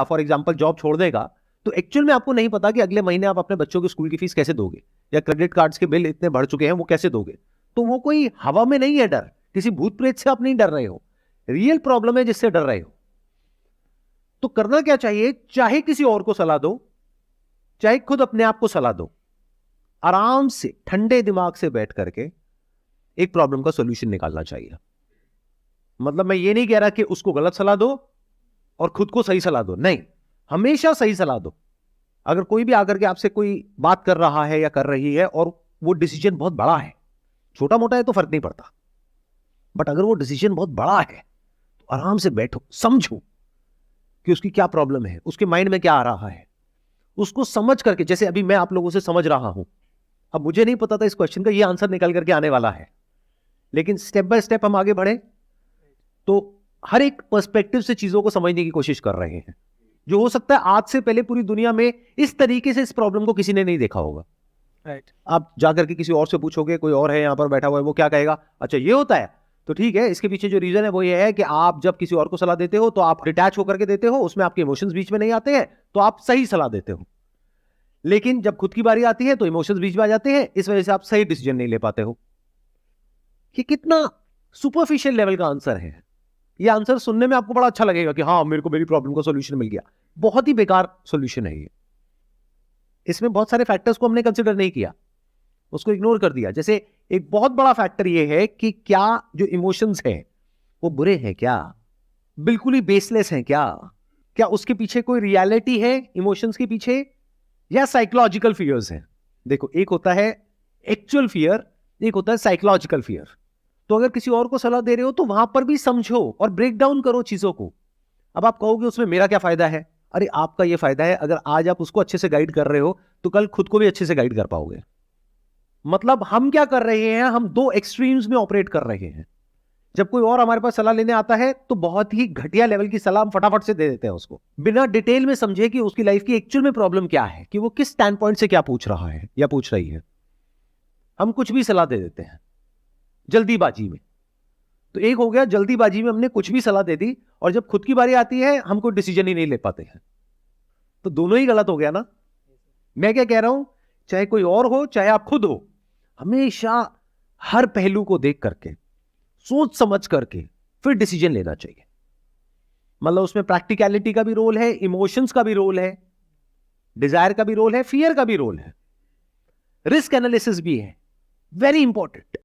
For example job छोड़ देगा तो एक्चुअल में आपको नहीं पता कि अगले महीने आप अपने बच्चों की स्कूल की फीस कैसे दोगे, या क्रेडिट कार्ड्स के बिल इतने बढ़ चुके हैं वो कैसे दोगे। तो वो कोई हवा में नहीं है डर, किसी भूत प्रेत से आप नहीं डर रहे हो, रियल प्रॉब्लम है जिससे डर रहे हो। तो करना क्या चाहिए, चाहे किसी और को सलाह दो, चाहे खुद अपने आप को सलाह दो, आराम से ठंडे दिमाग से बैठ करके एक प्रॉब्लम का सॉल्यूशन निकालना चाहिए। मतलब मैं ये नहीं कह रहा कि उसको गलत सलाह दो और खुद को सही सलाह दो, नहीं, हमेशा सही सलाह दो। अगर कोई भी आकर के आपसे कोई बात कर रहा है या कर रही है और वो डिसीजन बहुत बड़ा है, छोटा मोटा है तो फर्क नहीं पड़ता, बट अगर वो डिसीजन बहुत बड़ा है तो आराम से बैठो, समझो कि उसकी क्या प्रॉब्लम है, उसके माइंड में क्या आ रहा है, उसको समझ करके, जैसे अभी मैं आप लोगों से समझ रहा हूं, अब मुझे नहीं पता था इस क्वेश्चन का ये आंसर निकल करके आने वाला है, लेकिन स्टेप बाय स्टेप हम आगे बढ़े तो हर एक पर्सपेक्टिव से चीजों को समझने की कोशिश कर रहे हैं, जो हो सकता है आज से पहले पूरी दुनिया में इस तरीके से इस प्रॉब्लम को किसी ने नहीं देखा होगा। राइट। आप जाकर के किसी और से पूछोगे, कोई और है यहां पर बैठा हुआ है, वो क्या कहेगा, अच्छा ये होता है, तो ठीक है, इसके पीछे जो रीजन है वो ये है कि आप जब किसी और को सलाह देते हो तो आप डिटैच होकर के देते हो, उसमें आपके इमोशंस बीच में नहीं आते हैं, तो आप सही सलाह देते हो। लेकिन जब खुद की बारी आती है तो इमोशंस बीच में आ जाते हैं, इस वजह से आप सही डिसीजन नहीं ले पाते हो। कि कितना सुपरफिशियल लेवल का आंसर है। ये आंसर सुनने में आपको बड़ा अच्छा लगेगा कि हाँ मेरे को मेरी प्रॉब्लम का सॉल्यूशन मिल गया, बहुत ही बेकार सॉल्यूशन है ये। इसमें बहुत सारे फैक्टर्स को हमने कंसिडर नहीं किया, उसको इग्नोर कर दिया। जैसे एक बहुत बड़ा फैक्टर ये है कि क्या जो इमोशंस हैं वो बुरे हैं, क्या बिल्कुल ही बेसलेस हैं, क्या उसके पीछे कोई रियलिटी है इमोशंस के पीछे, या साइकोलॉजिकल फियर्स हैं। देखो, एक होता है एक्चुअल फियर, एक होता है साइकोलॉजिकल फियर। तो अगर किसी और को सलाह दे रहे हो तो वहां पर भी समझो और ब्रेक डाउन करो चीजों को। अब आप कहोगे उसमें मेरा क्या फायदा है, अरे आपका ये फायदा है, अगर आज आप उसको अच्छे से गाइड कर रहे हो तो कल खुद को भी अच्छे से गाइड कर पाओगे। मतलब हम क्या कर रहे हैं, हम दो एक्सट्रीम्स में ऑपरेट कर रहे हैं। जब कोई और हमारे पास सलाह लेने आता है तो बहुत ही घटिया लेवल की सलाह हम फटाफट से दे देते हैं उसको, बिना डिटेल में समझे कि उसकी लाइफ की एक्चुअल में प्रॉब्लम क्या है, कि वो किस स्टैंड पॉइंट से क्या पूछ रहा है या पूछ रही है। हम कुछ भी सलाह दे देते हैं जल्दीबाजी में। तो एक हो गया, जल्दीबाजी में हमने कुछ भी सलाह दे दी, और जब खुद की बारी आती है हम कोई डिसीजन ही नहीं ले पाते हैं। तो दोनों ही गलत हो गया ना। मैं क्या कह रहा हूं, चाहे कोई और हो चाहे आप खुद हो, हमेशा हर पहलू को देख करके, सोच समझ करके फिर डिसीजन लेना चाहिए। मतलब उसमें प्रैक्टिकलिटी का भी रोल है, इमोशंस का भी रोल है, डिजायर का भी रोल है, फियर का भी रोल है, रिस्क एनालिसिस भी है, वेरी इंपॉर्टेंट।